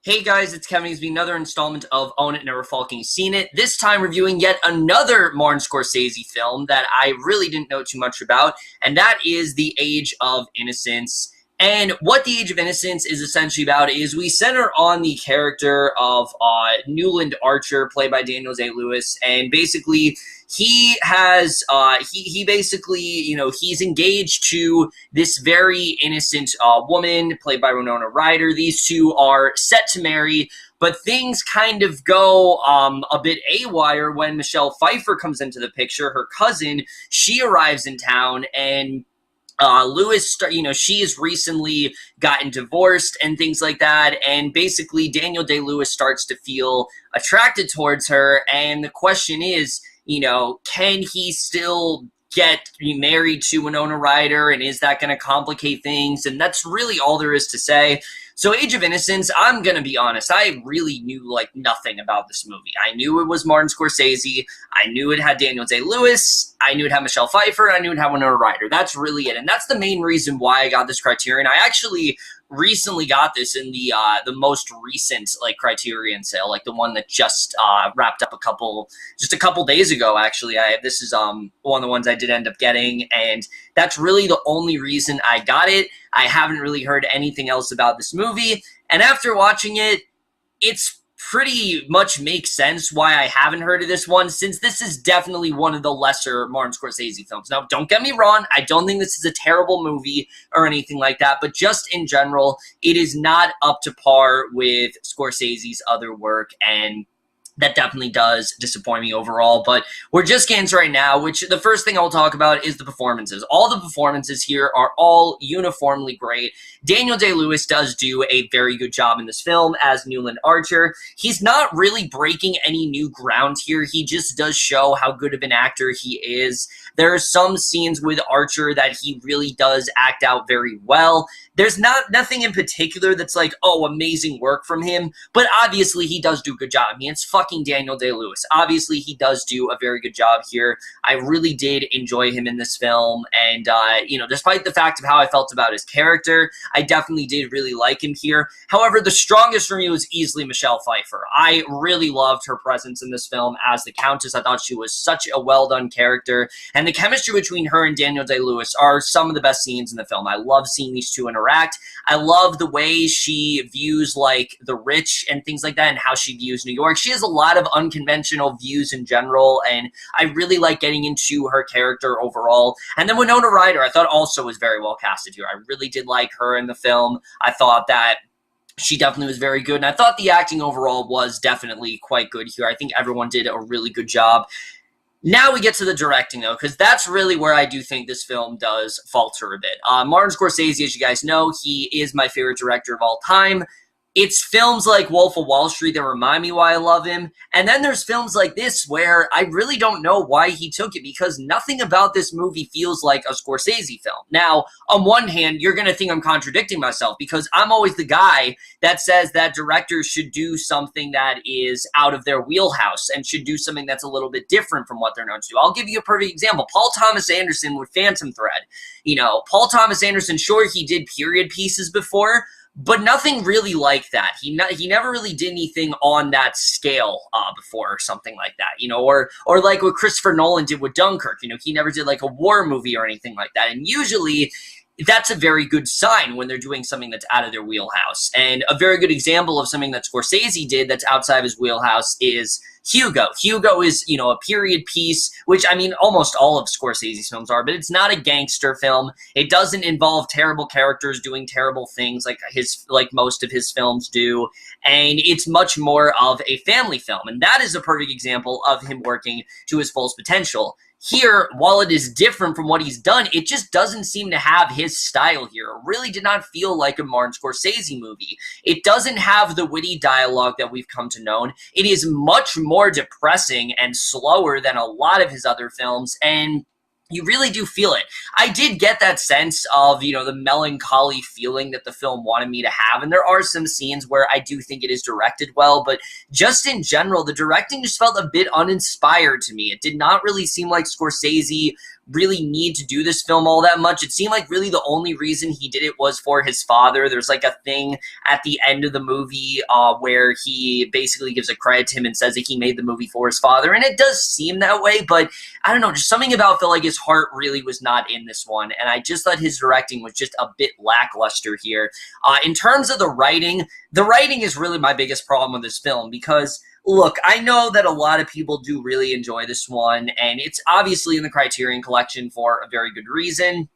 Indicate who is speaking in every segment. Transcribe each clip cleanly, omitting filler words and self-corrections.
Speaker 1: Hey guys, it's Kevin. It's been another installment of Own It, Never Falking, Seen It. This time reviewing yet another Martin Scorsese film that I really didn't know too much about, and that is The Age of Innocence. And what The Age of Innocence is essentially about is we center on the character of Newland Archer, played by Daniel Day-Lewis, and basically he has he basically, he's engaged to this very innocent woman played by Winona Ryder. These two are set to marry, but things kind of go a bit awry when Michelle Pfeiffer comes into the picture. Her cousin, she arrives in town, and Lewis, she has recently gotten divorced and things like that, and basically Daniel Day-Lewis starts to feel attracted towards her, and the question is, can he still get married to Winona Ryder, and is that going to complicate things? And that's really all there is to say. So Age of Innocence, I'm going to be honest, I really knew nothing about this movie. I knew it was Martin Scorsese, I knew it had Daniel Day-Lewis, I knew it had Michelle Pfeiffer, I knew it had Winona Ryder. That's really it, and that's the main reason why I got this Criterion. I actually recently got this in the most recent Criterion sale, the one that just wrapped up just a couple days ago. Actually, this is one of the ones I did end up getting, and that's really the only reason I got it. I haven't really heard anything else about this movie, and after watching it, it's pretty much makes sense why I haven't heard of this one, since this is definitely one of the lesser Martin Scorsese films. Now, don't get me wrong, I don't think this is a terrible movie or anything like that, but just in general, it is not up to par with Scorsese's other work, and that definitely does disappoint me overall. But we're just getting to right now, which the first thing I'll talk about is the performances. All the performances here are all uniformly great. Daniel Day-Lewis does do a very good job in this film as Newland Archer. He's not really breaking any new ground here. He just does show how good of an actor he is. There are some scenes with Archer that he really does act out very well. There's nothing in particular that's amazing work from him, but obviously he does do a good job. I mean, it's fucking Daniel Day-Lewis. Obviously, he does do a very good job here. I really did enjoy him in this film, and, despite the fact of how I felt about his character, I definitely did really like him here. However, the strongest for me was easily Michelle Pfeiffer. I really loved her presence in this film as the Countess. I thought she was such a well-done character, and the chemistry between her and Daniel Day-Lewis are some of the best scenes in the film. I love seeing these two interact. I love the way she views the rich and things like that, and how she views New York. She has a lot of unconventional views in general, and I really like getting into her character overall. And then Winona Ryder, I thought also was very well casted here. I really did like her in the film. I thought that she definitely was very good, and I thought the acting overall was definitely quite good here. I think everyone did a really good job. Now we get to the directing, though, because that's really where I do think this film does falter a bit. Martin Scorsese, as you guys know, he is my favorite director of all time. It's films like Wolf of Wall Street that remind me why I love him. And then there's films like this where I really don't know why he took it, because nothing about this movie feels like a Scorsese film. Now, on one hand, you're going to think I'm contradicting myself, because I'm always the guy that says that directors should do something that is out of their wheelhouse and should do something that's a little bit different from what they're known to do. I'll give you a perfect example. Paul Thomas Anderson with Phantom Thread. Paul Thomas Anderson, sure, he did period pieces before, but nothing really like that. He never really did anything on that scale before, or something like that, or like what Christopher Nolan did with Dunkirk. He never did a war movie or anything like that. And usually that's a very good sign when they're doing something that's out of their wheelhouse. And a very good example of something that Scorsese did that's outside of his wheelhouse is Hugo. Hugo is, a period piece, which, I mean, almost all of Scorsese's films are, but it's not a gangster film. It doesn't involve terrible characters doing terrible things like most of his films do, and it's much more of a family film, and that is a perfect example of him working to his fullest potential. Here, while it is different from what he's done, it just doesn't seem to have his style here. It really did not feel like a Martin Scorsese movie. It doesn't have the witty dialogue that we've come to know. It is much more depressing and slower than a lot of his other films, and you really do feel it. I did get that sense of, the melancholy feeling that the film wanted me to have, and there are some scenes where I do think it is directed well, but just in general, the directing just felt a bit uninspired to me. It did not really seem like Scorsese really need to do this film all that much. It seemed like really the only reason he did it was for his father. There's like a thing at the end of the movie where he basically gives a credit to him and says that he made the movie for his father, and it does seem that way, but I don't know, just something about felt like his heart really was not in this one, and I just thought his directing was just a bit lackluster here. In terms of the writing is really my biggest problem with this film, because look, I know that a lot of people do really enjoy this one, and it's obviously in the Criterion Collection for a very good reason.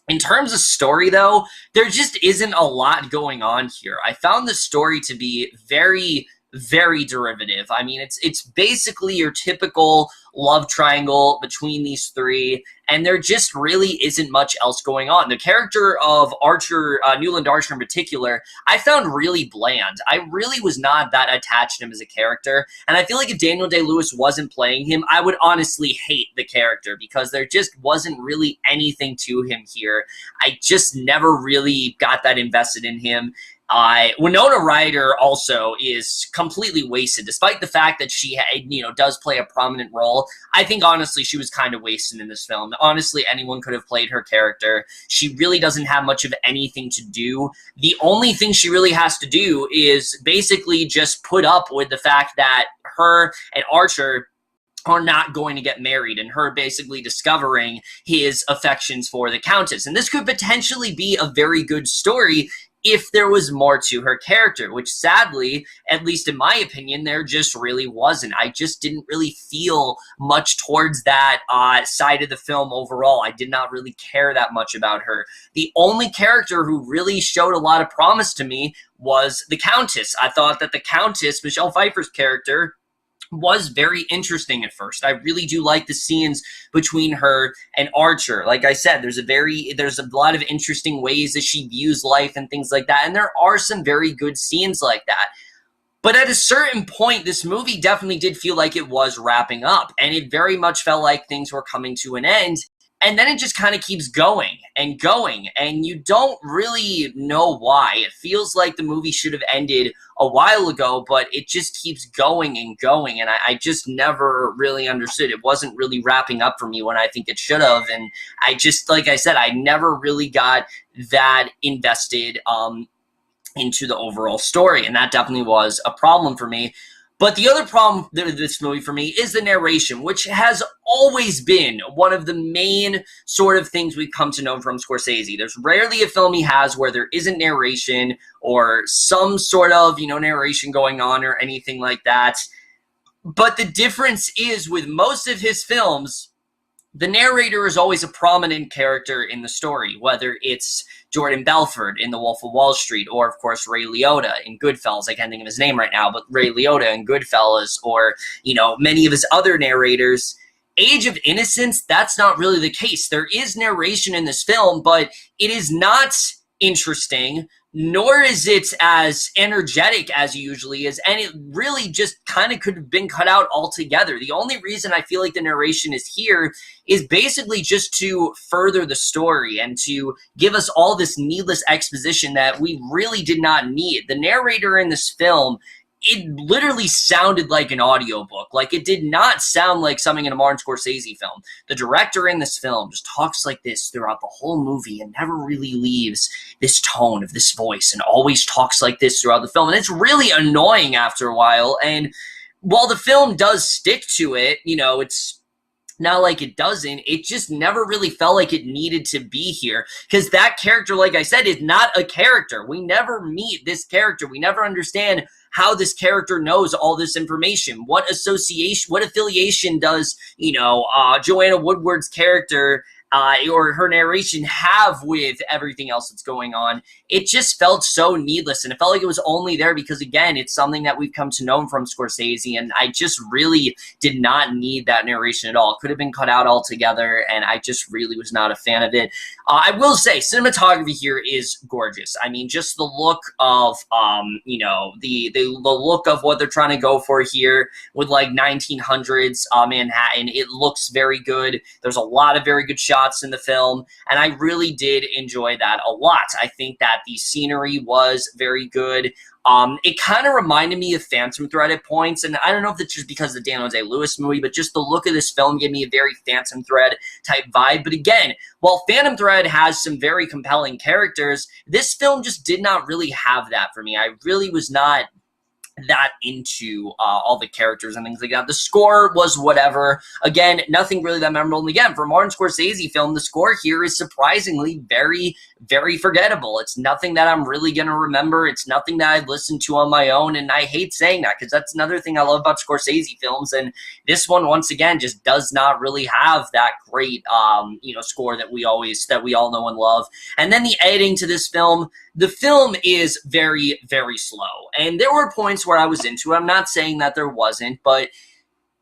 Speaker 1: In terms of story, though, there just isn't a lot going on here. I found the story to be very, very derivative. I mean, it's basically your typical love triangle between these three, and there just really isn't much else going on. The character of Archer, Newland Archer in particular, I found really bland. I really was not that attached to him as a character, and I feel like if Daniel Day-Lewis wasn't playing him, I would honestly hate the character, because there just wasn't really anything to him here. I just never really got that invested in him. Winona Ryder also is completely wasted, despite the fact that she, does play a prominent role. I think, honestly, she was kind of wasted in this film. Honestly, anyone could have played her character. She really doesn't have much of anything to do. The only thing she really has to do is basically just put up with the fact that her and Archer are not going to get married, and her basically discovering his affections for the Countess. And this could potentially be a very good story if there was more to her character, which sadly, at least in my opinion, there just really wasn't. I just didn't really feel much towards that side of the film overall. I did not really care that much about her. The only character who really showed a lot of promise to me was the Countess. I thought that the Countess, Michelle Pfeiffer's character, was very interesting at first. I really do like the scenes between her and Archer. Like I said, there's a lot of interesting ways that she views life and things like that, and there are some very good scenes like that. But at a certain point, this movie definitely did feel like it was wrapping up, and it very much felt like things were coming to an end. And then it just kind of keeps going, and you don't really know why. It feels like the movie should have ended a while ago, but it just keeps going, and I just never really understood. It wasn't really wrapping up for me when I think it should have, and I just, like I said, I never really got that invested into the overall story, and that definitely was a problem for me. But the other problem with this movie for me is the narration, which has always been one of the main sort of things we've come to know from Scorsese. There's rarely a film he has where there isn't narration or some sort of, narration going on or anything like that. But the difference is with most of his films, the narrator is always a prominent character in the story, whether it's Jordan Belfort in The Wolf of Wall Street, or, of course, Ray Liotta in Goodfellas. I can't think of his name right now, but Ray Liotta in Goodfellas, or, many of his other narrators. Age of Innocence, that's not really the case. There is narration in this film, but it is not interesting, nor is it as energetic as it usually is, and it really just kind of could have been cut out altogether. The only reason I feel like the narration is here is basically just to further the story and to give us all this needless exposition that we really did not need. The narrator in this film, it literally sounded like an audiobook. Like, it did not sound like something in a Martin Scorsese film. The director in this film just talks like this throughout the whole movie and never really leaves this tone of this voice, and always talks like this throughout the film. And it's really annoying after a while. And while the film does stick to it, it's not like it doesn't. It just never really felt like it needed to be here, because that character, like I said, is not a character. We never meet this character. We never understand how this character knows all this information. What affiliation does, Joanna Woodward's character or her narration have with everything else that's going on? It just felt so needless, and it felt like it was only there because, again, it's something that we've come to know from Scorsese, and I just really did not need that narration at all. It could have been cut out altogether, and I just really was not a fan of it. I will say, cinematography here is gorgeous. I mean, just the look of, the look of what they're trying to go for here with, like, 1900s Manhattan, it looks very good. There's a lot of very good shots shots in the film, and I really did enjoy that a lot. I think that the scenery was very good. It kind of reminded me of Phantom Thread at points, and I don't know if it's just because of the Daniel Day-Lewis movie, but just the look of this film gave me a very Phantom Thread type vibe. But again, while Phantom Thread has some very compelling characters, this film just did not really have that for me. I really was not that into all the characters and things like that. The score was whatever. Again, nothing really that memorable. And again, for a Martin Scorsese film, the score here is surprisingly very, very forgettable. It's nothing that I'm really going to remember. It's nothing that I listened to on my own, and I hate saying that because that's another thing I love about Scorsese films, and this one, once again, just does not really have that great, score that we all know and love. And then the editing to this film, the film is very, very slow, and there were points where I was into it. I'm not saying that there wasn't, but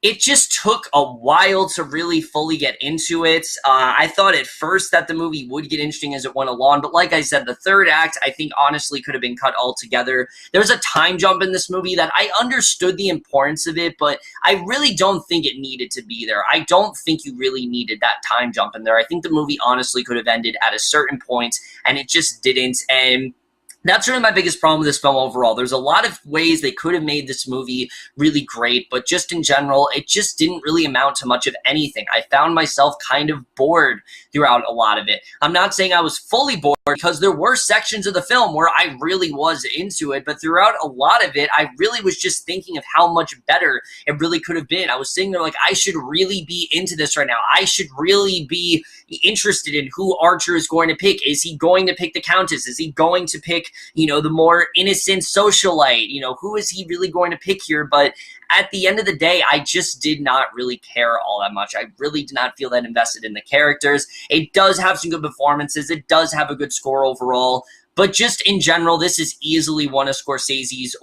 Speaker 1: it just took a while to really fully get into it. I thought at first that the movie would get interesting as it went along, but like I said, the third act, I think, honestly could have been cut altogether. There's a time jump in this movie that I understood the importance of it, but I really don't think it needed to be there. I don't think you really needed that time jump in there. I think the movie honestly could have ended at a certain point, and it just didn't, and that's really my biggest problem with this film overall. There's a lot of ways they could have made this movie really great, but just in general, it just didn't really amount to much of anything. I found myself kind of bored throughout a lot of it. I'm not saying I was fully bored because there were sections of the film where I really was into it, but throughout a lot of it, I really was just thinking of how much better it really could have been. I was sitting there like, I should really be into this right now. I should really be interested in who Archer is going to pick. Is he going to pick the Countess? Is he going to pick, the more innocent socialite? Who is he really going to pick here? But at the end of the day, I just did not really care all that much. I really did not feel that invested in the characters. It does have some good performances. It does have a good score overall. But just in general, this is easily one of Scorsese's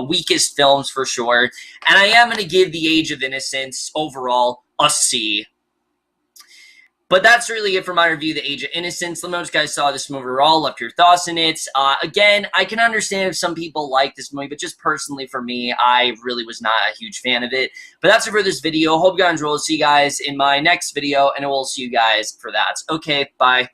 Speaker 1: weakest films for sure. And I am going to give The Age of Innocence overall a C. But that's really it for my review of The Age of Innocence. Let me know if you guys saw this movie overall, left your thoughts in it. Again, I can understand if some people like this movie, but just personally for me, I really was not a huge fan of it. But that's it for this video. Hope you guys enjoyed. See you guys in my next video, and I will see you guys for that. Okay, bye.